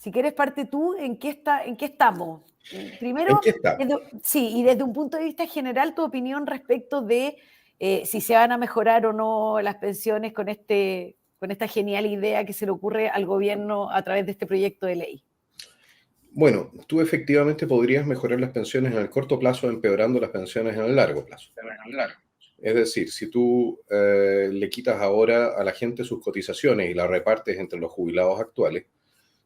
Si quieres parte tú, ¿en qué estamos? ¿En Primero, qué está? sí, y desde un punto de vista general, tu opinión respecto de si se van a mejorar o no las pensiones con esta genial idea que se le ocurre al gobierno a través de este proyecto de ley. Bueno, tú efectivamente podrías mejorar las pensiones en el corto plazo empeorando las pensiones en el largo plazo. Es decir, si tú le quitas ahora a la gente sus cotizaciones y las repartes entre los jubilados actuales,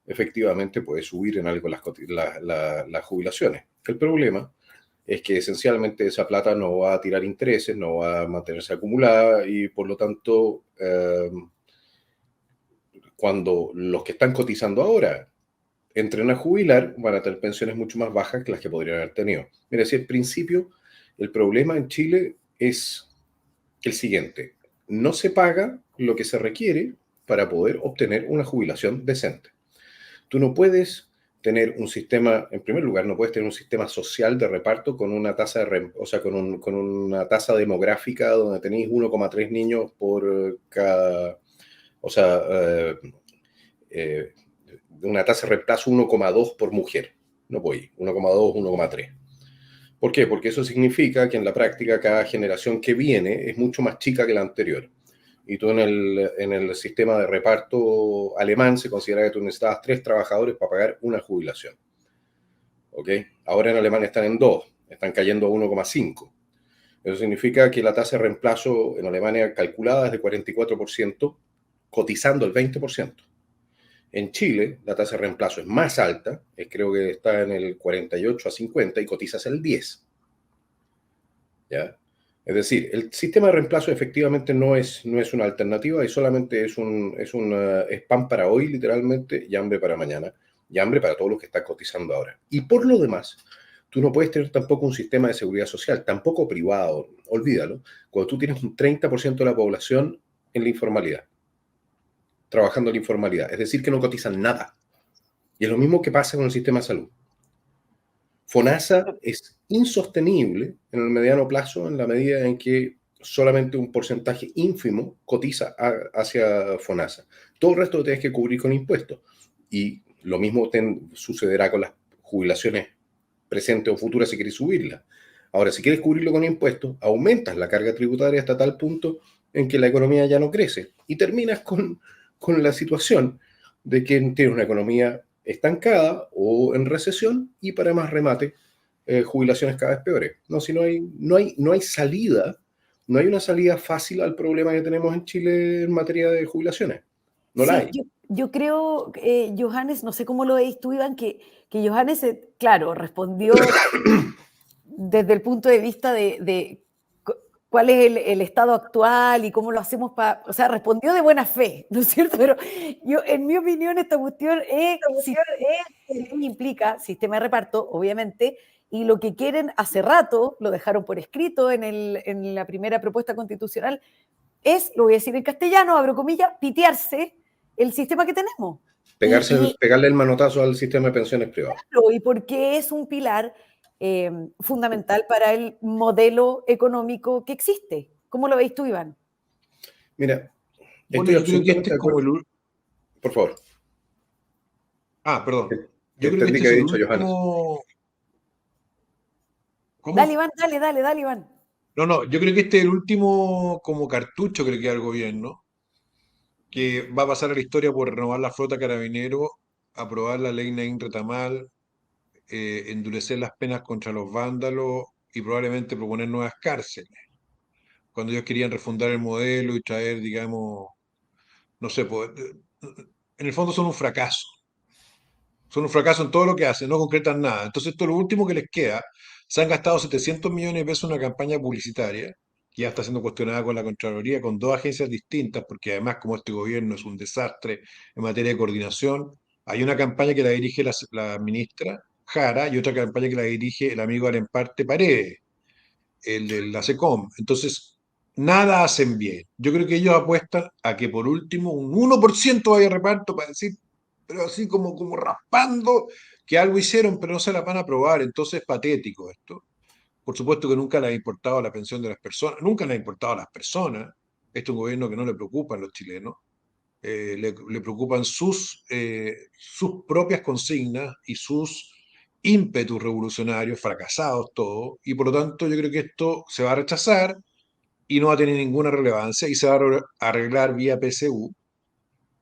efectivamente puede subir en algo las jubilaciones. El problema es que esencialmente esa plata no va a tirar intereses, no va a mantenerse acumulada y por lo tanto, cuando los que están cotizando ahora entren a jubilar, van a tener pensiones mucho más bajas que las que podrían haber tenido. Mira, si al principio el problema en Chile es el siguiente: no se paga lo que se requiere para poder obtener una jubilación decente. Tú no puedes tener un sistema, en primer lugar, no puedes tener un sistema social de reparto con una tasa o sea, con una tasa demográfica donde tenéis 1,3 niños por cada, o sea, eh, una tasa de reemplazo 1,2 por mujer. No voy, 1,2, 1,3. ¿Por qué? Porque eso significa que en la práctica cada generación que viene es mucho más chica que la anterior. Y tú en el sistema de reparto alemán se considera que tú necesitabas 3 trabajadores para pagar una jubilación. ¿Ok? Ahora en Alemania están en 2, están cayendo a 1,5. Eso significa que la tasa de reemplazo en Alemania calculada es de 44%, cotizando el 20%. En Chile, la tasa de reemplazo es más alta, creo que está en el 48 a 50 y cotizas el 10. ¿Ya? Es decir, el sistema de reemplazo efectivamente no es una alternativa y solamente es pan para hoy, literalmente, y hambre para mañana, y hambre para todos los que están cotizando ahora. Y por lo demás, tú no puedes tener tampoco un sistema de seguridad social, tampoco privado, olvídalo, cuando tú tienes un 30% de la población en la informalidad, trabajando en la informalidad, es decir, que no cotizan nada. Y es lo mismo que pasa con el sistema de salud. FONASA es insostenible en el mediano plazo en la medida en que solamente un porcentaje ínfimo cotiza hacia FONASA. Todo el resto lo tienes que cubrir con impuestos. Y lo mismo sucederá con las jubilaciones presentes o futuras si quieres subirlas. Ahora, si quieres cubrirlo con impuestos, aumentas la carga tributaria hasta tal punto en que la economía ya no crece. Y terminas con la situación de que tienes una economía estancada o en recesión y para más remate, jubilaciones cada vez peores. No, si no hay salida, no hay una salida fácil al problema que tenemos en Chile en materia de jubilaciones. No la Sí, hay. yo creo, Johannes, no sé cómo lo veis tú, Iván, que Johannes, claro, respondió desde el punto de vista de cuál es el estado actual y cómo lo hacemos para, o sea, respondió de buena fe, ¿no es cierto? Pero yo, en mi opinión, esta cuestión es, implica sistema de reparto, obviamente, y lo que quieren hace rato, lo dejaron por escrito en la primera propuesta constitucional, es, lo voy a decir en castellano, abro comillas, pitearse el sistema que tenemos. Pegarle el manotazo al sistema de pensiones privado. Y porque es un pilar fundamental para el modelo económico que existe. ¿Cómo lo veis tú, Iván? Mira, Bueno, estoy yo creo que este absolutamente de es como acuerdo. el... Por favor. Perdón. Yo creo que Entendí este que es había el dicho Johannes. último... Dale, ¿Cómo? Iván, dale, Iván. No, yo creo que este es el último como cartucho que le queda al gobierno, que va a pasar a la historia por renovar la flota carabinero, aprobar la ley Nain Retamal, endurecer las penas contra los vándalos y probablemente proponer nuevas cárceles. Cuando ellos querían refundar el modelo y traer, digamos, no sé, pues, en el fondo son un fracaso. Son un fracaso en todo lo que hacen, no concretan nada. Entonces, esto es lo último que les queda. Se han gastado 700 millones de pesos en una campaña publicitaria, que ya está siendo cuestionada con la Contraloría, con dos agencias distintas, porque además, como este gobierno es un desastre en materia de coordinación, hay una campaña que la dirige la ministra Jara y otra campaña que la dirige el amigo Alemparte Paredes, el de la SECOM. Entonces, nada hacen bien. Yo creo que ellos apuestan a que por último un 1% vaya a reparto para decir, pero así como raspando que algo hicieron, pero no se la van a aprobar. Entonces es patético esto. Por supuesto que nunca le ha importado la pensión de las personas, nunca le ha importado a las personas. Este es un gobierno que no le preocupa a los chilenos. le preocupan sus propias consignas y sus ímpetus revolucionarios, fracasados todos, y por lo tanto yo creo que esto se va a rechazar y no va a tener ninguna relevancia y se va a arreglar vía PSU.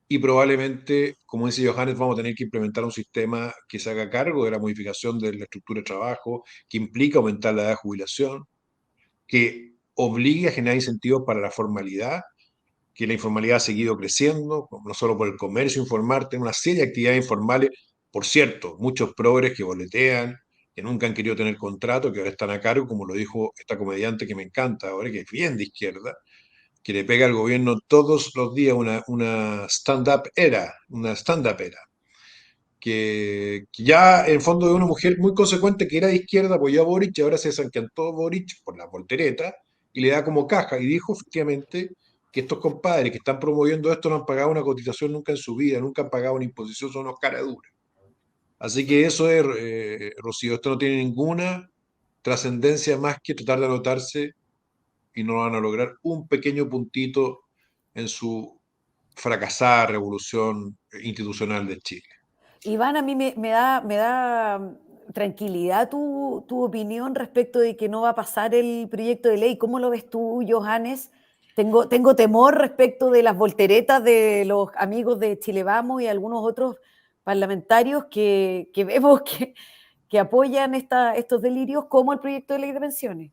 Y probablemente, como dice Johannes, vamos a tener que implementar un sistema que se haga cargo de la modificación de la estructura de trabajo, que implica aumentar la edad de jubilación, que obligue a generar incentivos para la formalidad, que la informalidad ha seguido creciendo, no solo por el comercio informal, tenemos una serie de actividades informales, por cierto, muchos progres que boletean, que nunca han querido tener contrato, que ahora están a cargo, como lo dijo esta comediante que me encanta ahora, que es bien de izquierda, que le pega al gobierno todos los días una stand-up era, que ya en el fondo de una mujer muy consecuente que era de izquierda, apoyó a Boric y ahora se desencantó Boric por la voltereta y le da como caja. Y dijo efectivamente que estos compadres que están promoviendo esto no han pagado una cotización nunca en su vida, nunca han pagado una imposición, son unos caraduras. Así que eso es, Rocío, esto no tiene ninguna trascendencia más que tratar de anotarse y no van a lograr un pequeño puntito en su fracasada revolución institucional de Chile. Iván, a mí me da tranquilidad tu opinión respecto de que no va a pasar el proyecto de ley. ¿Cómo lo ves tú, Johannes? Tengo temor respecto de las volteretas de los amigos de Chile Vamos y algunos otros parlamentarios que vemos que apoyan estos delirios como el proyecto de ley de pensiones.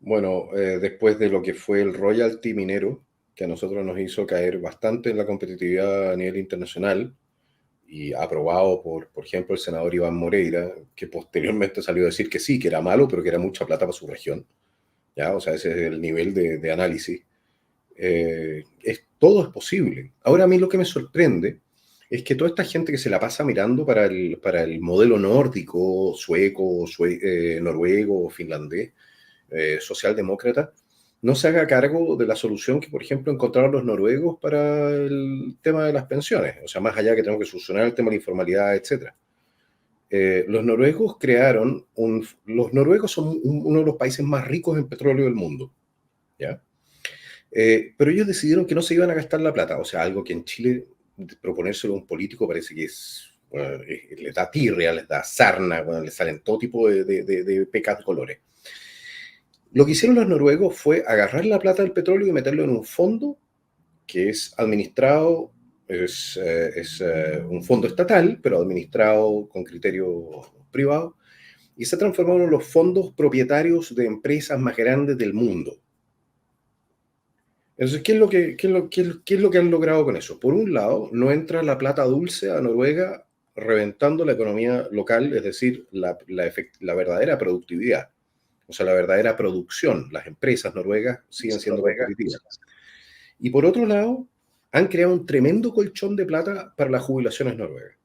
Bueno, después de lo que fue el royalty minero, que a nosotros nos hizo caer bastante en la competitividad a nivel internacional, y aprobado por ejemplo, el senador Iván Moreira, que posteriormente salió a decir que sí, que era malo, pero que era mucha plata para su región. ¿Ya? O sea, ese es el nivel de análisis. Todo es posible. Ahora a mí lo que me sorprende es que toda esta gente que se la pasa mirando para el modelo nórdico, sueco, noruego, finlandés, socialdemócrata, no se haga cargo de la solución que, por ejemplo, encontraron los noruegos para el tema de las pensiones. O sea, más allá que tenemos que solucionar el tema de la informalidad, etc. Los noruegos los noruegos son uno de los países más ricos en petróleo del mundo, ¿ya? Pero ellos decidieron que no se iban a gastar la plata. O sea, algo que en Chile proponérselo a un político parece que bueno, les da tirria, les da sarna, bueno, les salen todo tipo de pecas de colores. Lo que hicieron los noruegos fue agarrar la plata del petróleo y meterlo en un fondo que es administrado, es un fondo estatal, pero administrado con criterio privado, y se transformaron en los fondos propietarios de empresas más grandes del mundo. Entonces, ¿qué es lo que han logrado con eso? Por un lado, no entra la plata dulce a Noruega reventando la economía local, es decir, la verdadera productividad. O sea, la verdadera producción. Las empresas noruegas siguen siendo competitivas. Y por otro lado, han creado un tremendo colchón de plata para las jubilaciones noruegas.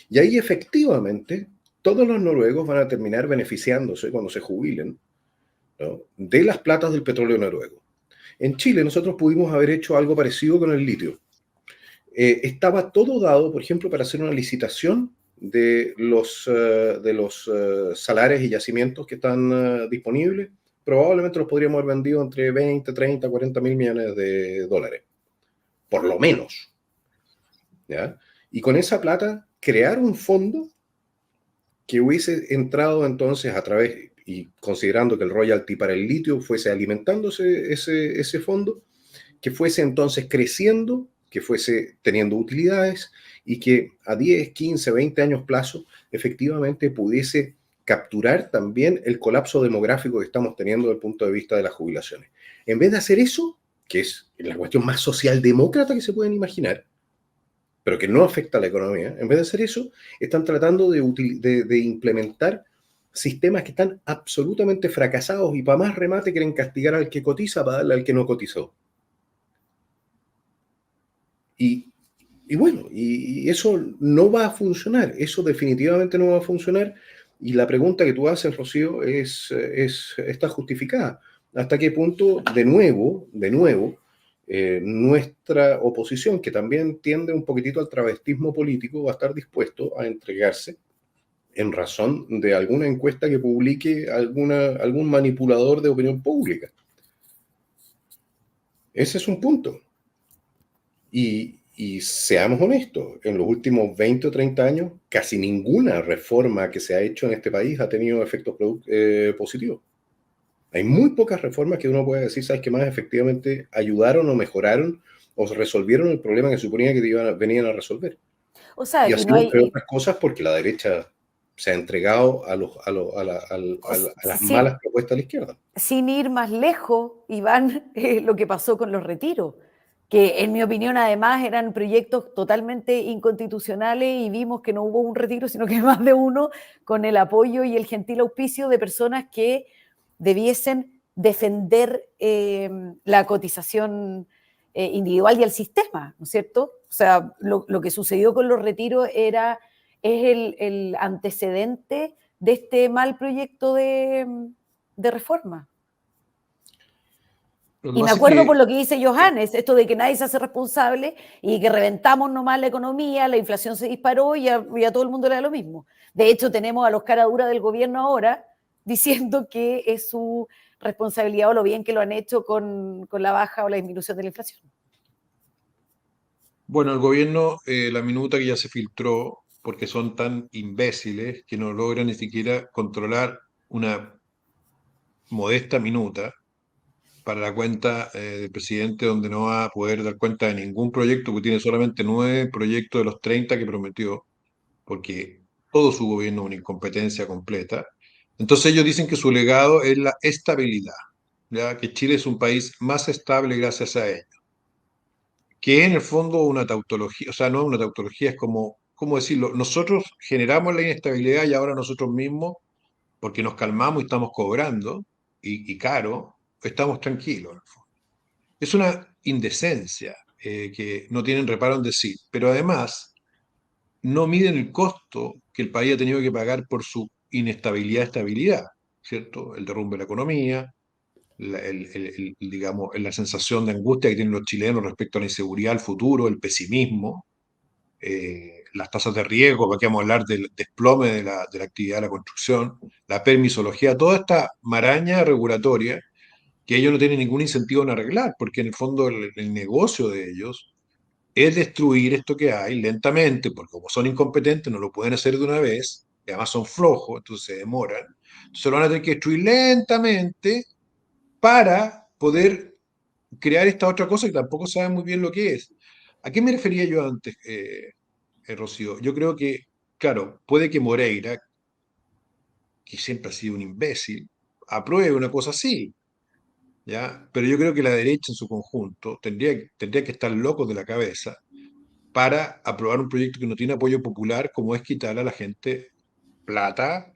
Y ahí efectivamente todos los noruegos van a terminar beneficiándose cuando se jubilen, ¿no?, de las platas del petróleo noruego. En Chile nosotros pudimos haber hecho algo parecido con el litio. Estaba todo dado, por ejemplo, para hacer una licitación de los salares y yacimientos que están disponibles. Probablemente los podríamos haber vendido entre 20, 30, 40 mil millones de dólares. Por lo menos. ¿Ya? Y con esa plata, crear un fondo que hubiese entrado entonces a través, y considerando que el royalty para el litio fuese alimentándose ese fondo, que fuese entonces creciendo, que fuese teniendo utilidades y que a 10, 15, 20 años plazo efectivamente pudiese capturar también el colapso demográfico que estamos teniendo desde el punto de vista de las jubilaciones. En vez de hacer eso, que es la cuestión más socialdemócrata que se pueden imaginar, pero que no afecta a la economía, en vez de hacer eso, están tratando de implementar sistemas que están absolutamente fracasados y para más remate quieren castigar al que cotiza para darle al que no cotizó. Y bueno, y eso no va a funcionar, eso definitivamente no va a funcionar. Y la pregunta que tú haces, Rocío, está justificada. ¿Hasta qué punto, de nuevo, nuestra oposición, que también tiende un poquitito al travestismo político, va a estar dispuesto a entregarse en razón de alguna encuesta que publique algún manipulador de opinión pública? Ese es un punto. Y Y seamos honestos, en los últimos 20 o 30 años, casi ninguna reforma que se ha hecho en este país ha tenido efectos positivos. Hay muy pocas reformas que uno pueda decir, ¿sabes qué más? Efectivamente ayudaron o mejoraron o resolvieron el problema que suponía que venían a resolver. O sea, Y ha y no sido, entre hay, otras cosas, porque la derecha se ha entregado a las malas propuestas de la izquierda. sin ir más lejos, Iván, lo que pasó con los retiros, que en mi opinión además eran proyectos totalmente inconstitucionales y vimos que no hubo un retiro, sino que más de uno, con el apoyo y el gentil auspicio de personas que debiesen defender la cotización individual y el sistema, ¿no es cierto? O sea, lo que sucedió con los retiros es el antecedente de este mal proyecto de reforma. Lo que Y me pasa es acuerdo por que lo que dice Johannes, esto de que nadie se hace responsable y que reventamos nomás la economía, la inflación se disparó y a todo el mundo le da lo mismo. De hecho, tenemos a los caraduras del gobierno ahora diciendo que es su responsabilidad o lo bien que lo han hecho con la baja o la disminución de la inflación. bueno, el gobierno, la minuta que ya se filtró, porque son tan imbéciles que no logran ni siquiera controlar una modesta minuta para la cuenta del presidente, donde no va a poder dar cuenta de ningún proyecto, porque tiene solamente 9 proyectos de los 30 que prometió, porque todo su gobierno es una incompetencia completa. Entonces ellos dicen que su legado es la estabilidad, ¿ya? Que Chile es un país más estable gracias a él, que es en el fondo una tautología, o sea, no es una tautología, es como, ¿cómo decirlo? Nosotros generamos la inestabilidad y ahora nosotros mismos, porque nos calmamos y estamos cobrando, y caro, estamos tranquilos, en el fondo. Es una indecencia que no tienen reparo en decir, pero además no miden el costo que el país ha tenido que pagar por su inestabilidad, estabilidad, ¿cierto? El derrumbe de la economía, digamos, la sensación de angustia que tienen los chilenos respecto a la inseguridad, al futuro, el pesimismo, las tasas de riesgo, para que vamos a hablar del desplome de la actividad de la construcción, la permisología, toda esta maraña regulatoria que ellos no tienen ningún incentivo en arreglar, porque en el fondo el negocio de ellos es destruir esto que hay lentamente, porque como son incompetentes no lo pueden hacer de una vez, y además son flojos, entonces se demoran, entonces lo van a tener que destruir lentamente para poder crear esta otra cosa que tampoco saben muy bien lo que es. ¿A qué me refería yo antes, Rocío? Yo creo que, claro, puede que Moreira, que siempre ha sido un imbécil, apruebe una cosa así, ¿ya? Pero yo creo que la derecha en su conjunto tendría que estar locos de la cabeza para aprobar un proyecto que no tiene apoyo popular, como es quitarle a la gente plata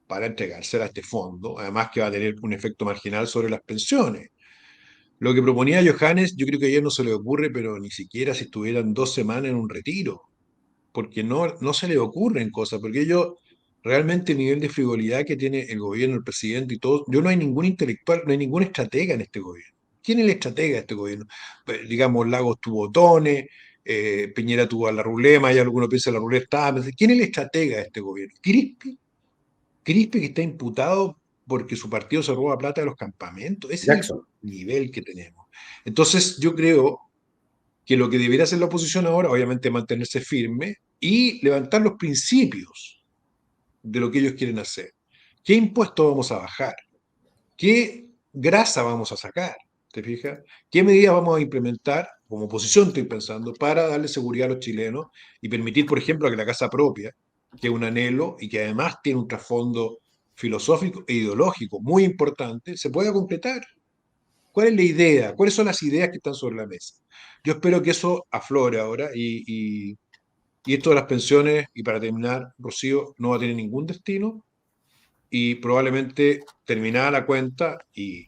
para entregársela a este fondo, además que va a tener un efecto marginal sobre las pensiones. Lo que proponía Johannes, yo creo que a ella no se le ocurre, pero ni siquiera si estuvieran 2 semanas en un retiro, porque no se le ocurren cosas, porque ellos realmente el nivel de frivolidad que tiene el gobierno, el presidente y todo, yo no hay ningún intelectual, no hay ningún estratega en este gobierno. ¿Quién es el estratega de este gobierno? Pues, digamos, Lagos tuvo Tone, Piñera tuvo a la Rulema, y algunos piensan la Rulema estaba. ¿Quién es el estratega de este gobierno? Crispi. Crispi, que está imputado porque su partido se roba plata de los campamentos. Ese es el Jackson. nivel que tenemos. Entonces, yo creo que lo que debería hacer la oposición ahora, obviamente, es mantenerse firme y levantar los principios de lo que ellos quieren hacer. ¿Qué impuestos vamos a bajar? ¿Qué grasa vamos a sacar? ¿Te fijas? ¿Qué medidas vamos a implementar, como oposición estoy pensando, para darle seguridad a los chilenos y permitir, por ejemplo, que la casa propia, que es un anhelo y que además tiene un trasfondo filosófico e ideológico muy importante, se pueda completar? ¿Cuál es la idea? ¿Cuáles son las ideas que están sobre la mesa? Yo espero que eso aflore ahora y esto de las pensiones, y para terminar, Rocío, no va a tener ningún destino y probablemente terminada la cuenta y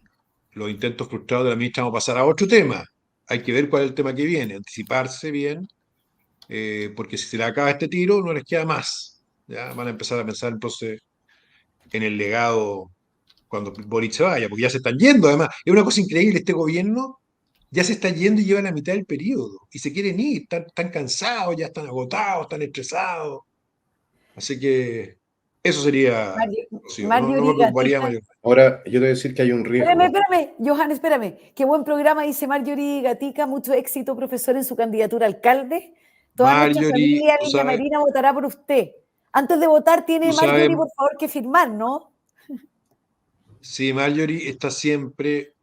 los intentos frustrados de la ministra vamos a pasar a otro tema. Hay que ver cuál es el tema que viene, anticiparse bien, porque si se le acaba este tiro, no les queda más. ¿Ya? Van a empezar a pensar entonces en el legado cuando Boric se vaya, porque ya se están yendo, además. Es una cosa increíble, este gobierno ya se está yendo y lleva la mitad del periodo, y se quieren ir, están cansados, ya están agotados, están estresados. Así que Eso sería, Mario, sí, no, no me Marjorie preocuparía Gatica. mayor. Ahora, yo te voy a decir que hay un Espérame, riesgo. espérame, Johan, espérame. Qué buen programa, dice Marjorie Gatica. Mucho éxito, profesor, en su candidatura a alcalde. Toda nuestra Marjorie, familia Viña Marina votará por usted. Antes de votar, tú tiene sabes, Marjorie, por favor, que firmar, ¿no? sí, Marjorie está siempre,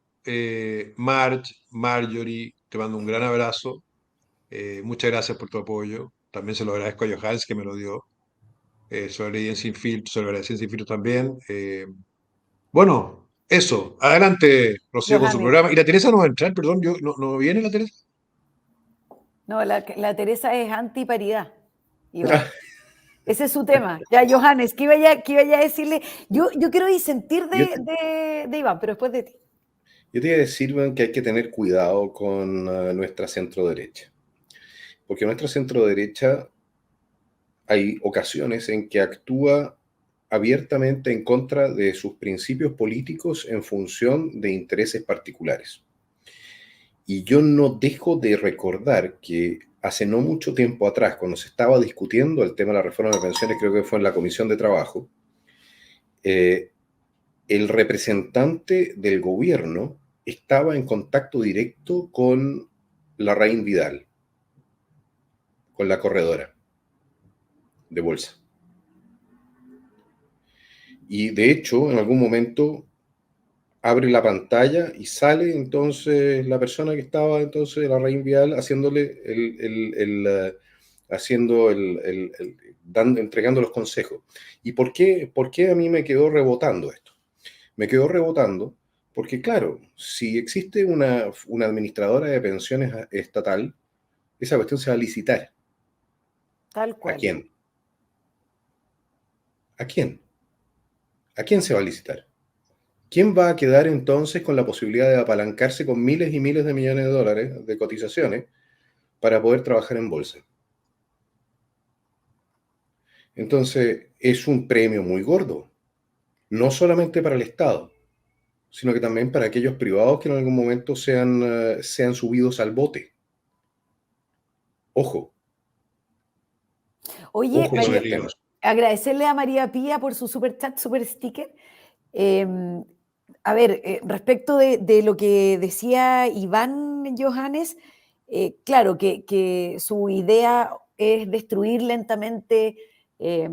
Marjorie, te mando un gran abrazo. Muchas gracias por tu apoyo. También se lo agradezco a Johannes que me lo dio. Se lo leí en Sin Filtro, se lo agradecí en Sin Filtro también. Bueno, eso. Adelante, Rocío, con su Johannes. programa. Y la Teresa no va a entrar, perdón, no viene la Teresa. No, la Teresa es antiparidad, Iván. Ese es su tema. Ya, Johannes, ¿qué iba a decirle? Yo quiero disentir Yo te, de Iván, pero después de ti. yo te iba a decir, weón, que hay que tener cuidado con nuestra centro derecha. Porque nuestra centro derecha hay ocasiones en que actúa abiertamente en contra de sus principios políticos en función de intereses particulares. Y yo no dejo de recordar que hace no mucho tiempo atrás, cuando se estaba discutiendo el tema de la reforma de pensiones, creo que fue en la Comisión de Trabajo, eh, el representante del gobierno estaba en contacto directo con Larraín Vidal, con la corredora de bolsa. Y de hecho, en algún momento abre la pantalla y sale entonces la persona que estaba entonces, Larraín Vidal, haciéndole haciendo entregando los consejos. ¿Y por qué a mí me quedó rebotando esto? Me quedó rebotando porque, claro, si existe una administradora de pensiones estatal, esa cuestión se va a licitar. Tal ¿A cual. quién? ¿A quién? ¿A quién se va a licitar? ¿Quién va a quedar entonces con la posibilidad de apalancarse con miles y miles de millones de dólares de cotizaciones para poder trabajar en bolsa? Entonces, es un premio muy gordo, no solamente para el Estado, sino que también para aquellos privados que en algún momento sean subidos al bote. Ojo, Oye, ojo Eso con María, el diría. tema. agradecerle a María Pía por su super chat, super sticker. Eh, a ver, respecto de lo que decía Iván Johannes, claro que su idea es destruir lentamente eh,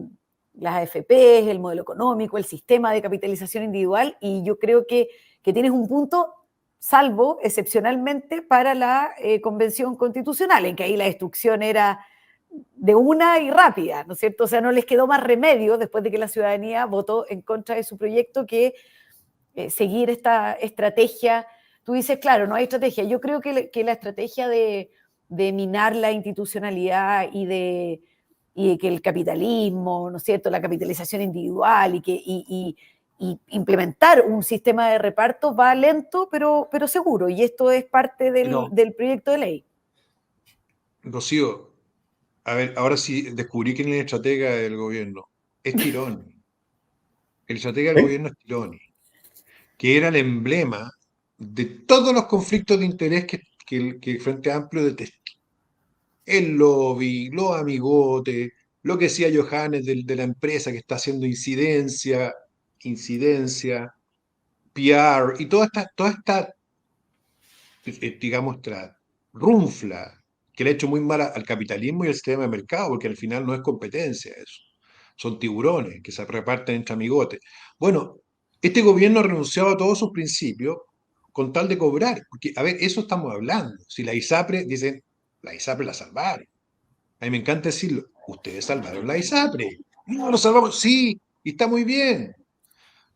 las AFPs, el modelo económico, el sistema de capitalización individual, y yo creo que tienes un punto, salvo excepcionalmente para la Convención Constitucional, en que ahí la destrucción era de una y rápida, ¿no es cierto? O sea, no les quedó más remedio después de que la ciudadanía votó en contra de su proyecto que seguir esta estrategia. Tú dices, claro, no hay estrategia. Yo creo que la estrategia de minar la institucionalidad y de que el capitalismo, ¿no es cierto?, la capitalización individual y implementar un sistema de reparto va lento, pero seguro. Y esto es parte Pero, del proyecto de ley. Rocío, a ver, ahora sí descubrí quién es el estratega del gobierno. Es Tironi. El estratega del ¿Eh? gobierno es Tironi, que era el emblema de todos los conflictos de interés que el Frente Amplio detesta. El lobby, los amigotes, lo que decía Johannes de la empresa que está haciendo incidencia, PR y toda esta digamos, esta runfla que le ha hecho muy mal al capitalismo y al sistema de mercado, porque al final no es competencia eso. Son tiburones que se reparten entre amigotes. Bueno, este gobierno ha renunciado a todos sus principios con tal de cobrar, porque, a ver, eso estamos hablando. Si la ISAPRE, dicen, la ISAPRE la salvaron. A mí me encanta decirlo, ustedes salvaron la ISAPRE. No, lo salvamos, sí, y está muy bien,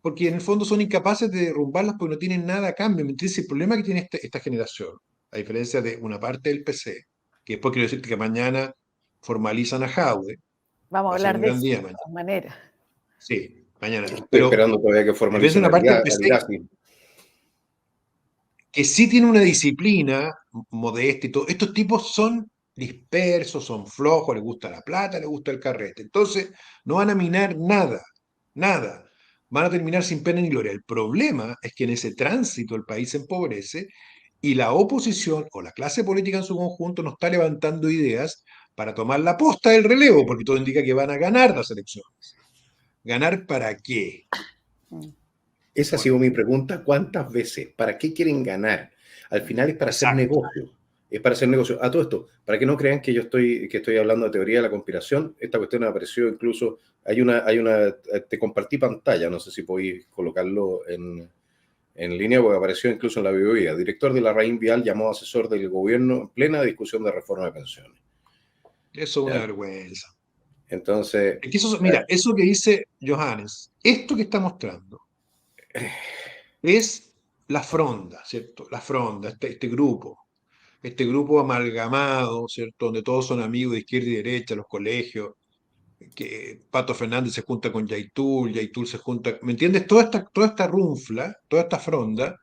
porque en el fondo son incapaces de derrumbarlas porque no tienen nada a cambio. ¿Me entiendes? El problema que tiene esta generación, a diferencia de una parte del PC, que después quiero decirte que mañana formalizan a Jaude, Vamos a va a ser hablar un de gran eso, día de mañana. todas maneras. Sí, mañana. Estoy Pero esperando todavía que a diferencia de formalicen una parte del PC al IGASI. que sí tiene una disciplina modesta y todo, estos tipos son dispersos, son flojos, les gusta la plata, les gusta el carrete. Entonces, no van a minar nada, nada. Van a terminar sin pena ni gloria. El problema es que en ese tránsito el país se empobrece y la oposición o la clase política en su conjunto no está levantando ideas para tomar la posta del relevo, porque todo indica que van a ganar las elecciones. ¿Ganar para qué? Esa ha sido mi pregunta. ¿Cuántas veces? ¿Para qué quieren ganar? Al final es para hacer Exacto. negocio. Es para hacer negocio. A todo esto, para que no crean que estoy hablando de teoría de la conspiración, esta cuestión apareció incluso, te compartí pantalla, no sé si podéis colocarlo en línea, porque apareció incluso en la biografía. Director de la Raín Vial llamó asesor del gobierno en plena discusión de reforma de pensiones. Eso es una ¿Ya? vergüenza. Entonces, Es que mira, eso que dice Johannes, esto que está mostrando, es la fronda, ¿cierto? La fronda, este grupo amalgamado, ¿cierto? Donde todos son amigos de izquierda y derecha, los colegios, que Pato Fernández se junta con Yaitul se junta, ¿me entiendes? Toda esta runfla, toda esta fronda,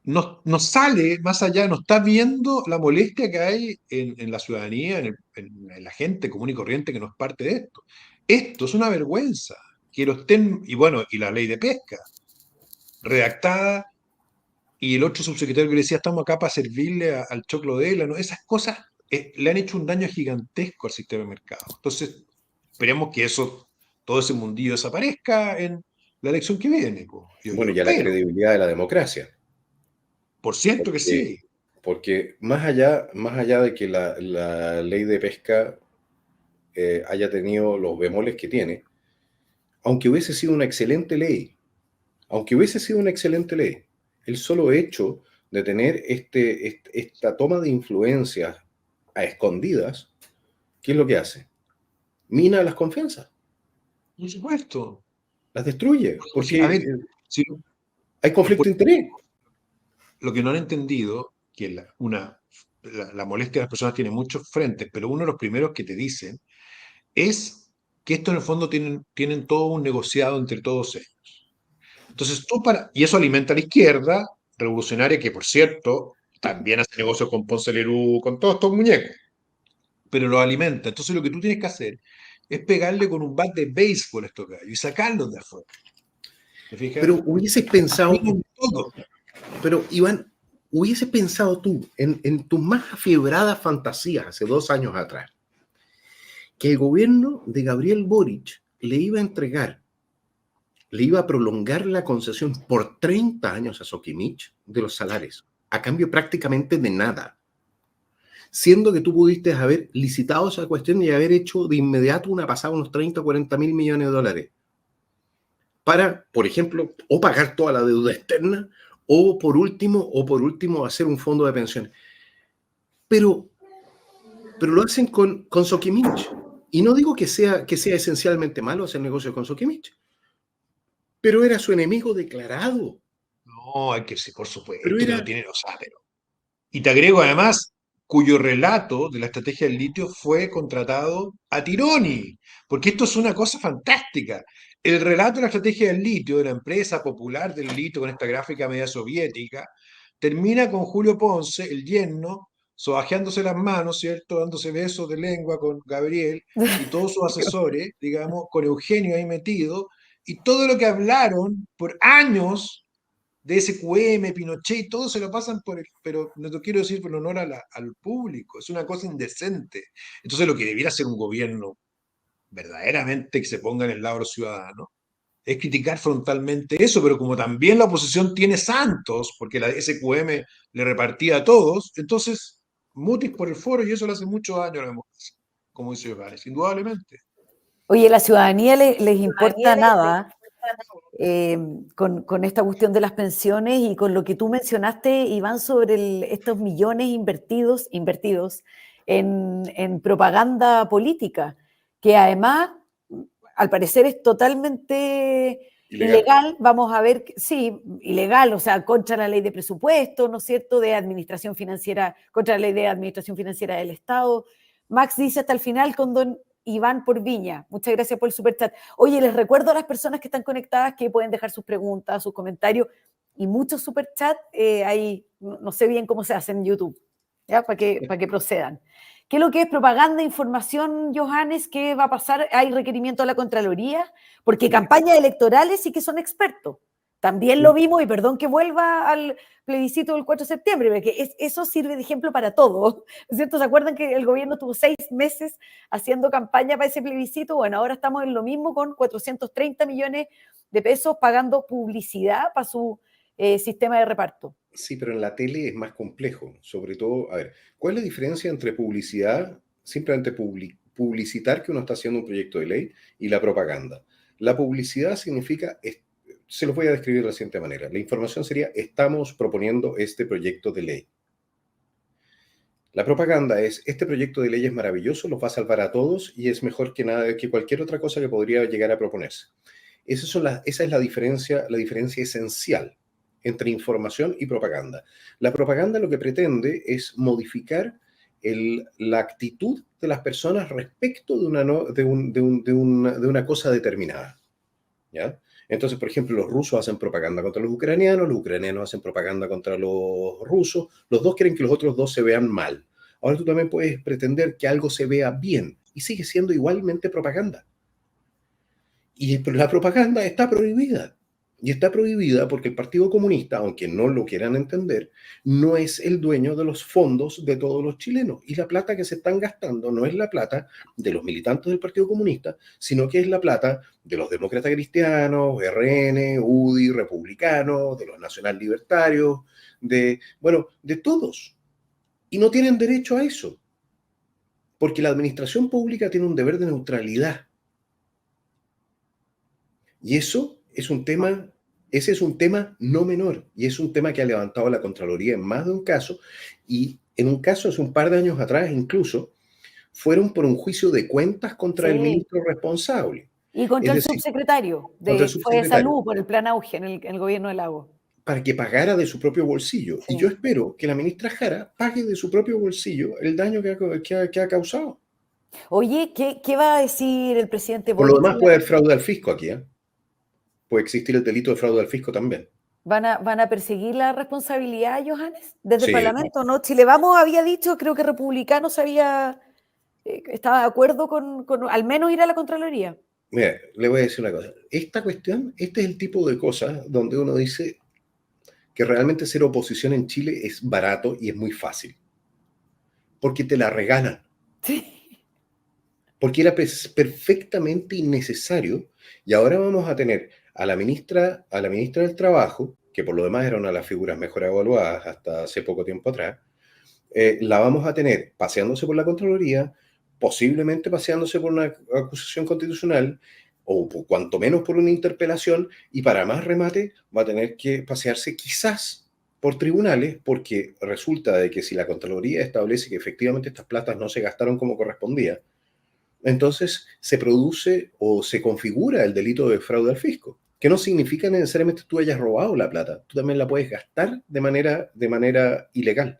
no sale más allá, no está viendo la molestia que hay en la ciudadanía, en la gente común y corriente que no es parte de esto. Esto es una vergüenza, que lo estén, y bueno, y la ley de pesca, redactada, y el otro subsecretario que le decía, estamos acá para servirle al choclo de él, ¿no? Esas cosas le han hecho un daño gigantesco al sistema de mercado. Entonces, esperemos que todo ese mundillo desaparezca en la elección que viene, po. Yo bueno, lo ya la espero, credibilidad de la democracia. por ciento que Porque, sí. porque más allá de que la ley de pesca haya tenido los bemoles que tiene, aunque hubiese sido una excelente ley, aunque hubiese sido una excelente ley, el solo hecho de tener esta toma de influencias a escondidas, ¿qué es lo que hace? Mina las confianzas, Por supuesto. las destruye, A porque ver, si, hay conflicto de interés. lo que no han entendido, que la molestia de las personas tiene muchos frentes, pero uno de los primeros que te dicen es que esto en el fondo tienen todo un negociado entre todos ellos. Entonces y eso alimenta a la izquierda revolucionaria, que por cierto, también hace negocios con Ponce Lerú, con todos estos muñecos, pero lo alimenta. Entonces lo que tú tienes que hacer es pegarle con un bat de béisbol a estos gallos y sacarlos de afuera. ¿Te fijas? Pero hubieses pensado Miren tú, todo. pero Iván, hubieses pensado tú en tus más afiebradas fantasías hace 2 años atrás, que el gobierno de Gabriel Boric le iba a prolongar la concesión por 30 años a Soquimich de los salares, a cambio prácticamente de nada, siendo que tú pudiste haber licitado esa cuestión y haber hecho de inmediato una pasada unos 30 o 40 mil millones de dólares para, por ejemplo, o pagar toda la deuda externa o por último hacer un fondo de pensiones. Pero lo hacen con Soquimich. Y no digo que sea esencialmente malo hacer negocios con Soquimich, pero era su enemigo declarado. No, hay que sí, por Pero supuesto que era, no tiene, o sea, pero. Y te agrego además, cuyo relato de la estrategia del litio fue contratado a Tironi, porque esto es una cosa fantástica. El relato de la estrategia del litio, de la empresa popular del litio con esta gráfica media soviética, termina con Julio Ponce, el yerno, sobajeándose las manos, ¿cierto? Dándose besos de lengua con Gabriel y todos sus asesores, digamos, con Eugenio ahí metido, y todo lo que hablaron por años de SQM, Pinochet, todo se lo pasan por pero no te quiero decir por honor al público, es una cosa indecente. Entonces lo que debiera hacer un gobierno verdaderamente que se ponga en el lado de los ciudadanos es criticar frontalmente eso, pero como también la oposición tiene santos, porque la SQM le repartía a todos, entonces mutis por el foro y eso le hace mucho daño a la democracia, como dice Johannes, indudablemente. Oye, a la ciudadanía les importa nada con esta cuestión de las pensiones y con lo que tú mencionaste, Iván, sobre estos millones invertidos en propaganda política, que además, al parecer, es totalmente ilegal. Vamos a ver, sí, ilegal, o sea, contra la ley de presupuesto, ¿no es cierto?, de administración financiera, contra la ley de administración financiera del Estado. Max dice hasta el final con don Iván por Viña. Muchas gracias por el superchat. Oye, les recuerdo a las personas que están conectadas que pueden dejar sus preguntas, sus comentarios y muchos superchats. Ahí no sé bien cómo se hace en YouTube, ¿ya? Para que procedan. ¿Qué es lo que es propaganda, información, Johannes? ¿Qué va a pasar? ¿Hay requerimiento a la Contraloría? Porque campañas electorales sí que son expertos. También lo vimos, y perdón que vuelva al plebiscito del 4 de septiembre, porque eso sirve de ejemplo para todo, ¿no es cierto? ¿Se acuerdan que el gobierno tuvo 6 meses haciendo campaña para ese plebiscito? Bueno, ahora estamos en lo mismo con 430 millones de pesos pagando publicidad para su sistema de reparto. Sí, pero en la tele es más complejo. Sobre todo, a ver, ¿cuál es la diferencia entre publicidad, simplemente publicitar que uno está haciendo un proyecto de ley, y la propaganda? La publicidad significa, se los voy a describir de la siguiente manera. La información sería, estamos proponiendo este proyecto de ley. La propaganda es, este proyecto de ley es maravilloso, los va a salvar a todos y es mejor que nada, que cualquier otra cosa que podría llegar a proponerse. Esa es la diferencia esencial entre información y propaganda. La propaganda lo que pretende es modificar la actitud de las personas respecto de una cosa determinada, ¿ya? Entonces, por ejemplo, los rusos hacen propaganda contra los ucranianos hacen propaganda contra los rusos, los dos quieren que los otros dos se vean mal. Ahora tú también puedes pretender que algo se vea bien y sigue siendo igualmente propaganda. Y la propaganda está prohibida. Y está prohibida porque el Partido Comunista, aunque no lo quieran entender, no es el dueño de los fondos de todos los chilenos. Y la plata que se están gastando no es la plata de los militantes del Partido Comunista, sino que es la plata de los demócratas cristianos, RN, UDI, republicanos, de los nacional libertarios, de todos. Y no tienen derecho a eso, porque la administración pública tiene un deber de neutralidad. Y eso es ese es un tema no menor, y es un tema que ha levantado la Contraloría en más de un caso, y en un caso hace un par de años atrás incluso, fueron por un juicio de cuentas contra el Sí. ministro responsable. Y contra Es el decir, subsecretario, contra el fue de subsecretario, salud por el plan Auge en el gobierno de Lago. para que pagara de su propio bolsillo. Y yo Sí. espero que la ministra Jara pague de su propio bolsillo el daño que ha causado. Oye, ¿qué va a decir el presidente Por lo Boric? demás puede haber fraude al fisco aquí, ¿eh? Puede existir el delito de fraude al fisco también. ¿Van a perseguir la responsabilidad, Johannes? Desde el Sí. Parlamento, ¿no? Chile Vamos había dicho, creo que Republicanos estaba de acuerdo con al menos ir a la Contraloría. Mira, le voy a decir una cosa. Esta cuestión, este es el tipo de cosas donde uno dice que realmente ser oposición en Chile es barato y es muy fácil. Porque te la regalan. Sí. Porque era perfectamente innecesario. Y ahora vamos a tener a la ministra del Trabajo, que por lo demás era una de las figuras mejor evaluadas hasta hace poco tiempo atrás, la vamos a tener paseándose por la Contraloría, posiblemente paseándose por una acusación constitucional, o cuanto menos por una interpelación, y para más remate va a tener que pasearse quizás por tribunales, porque resulta de que si la Contraloría establece que efectivamente estas platas no se gastaron como correspondía, entonces se produce o se configura el delito de fraude al fisco, que no significa necesariamente que tú hayas robado la plata, tú también la puedes gastar de manera ilegal.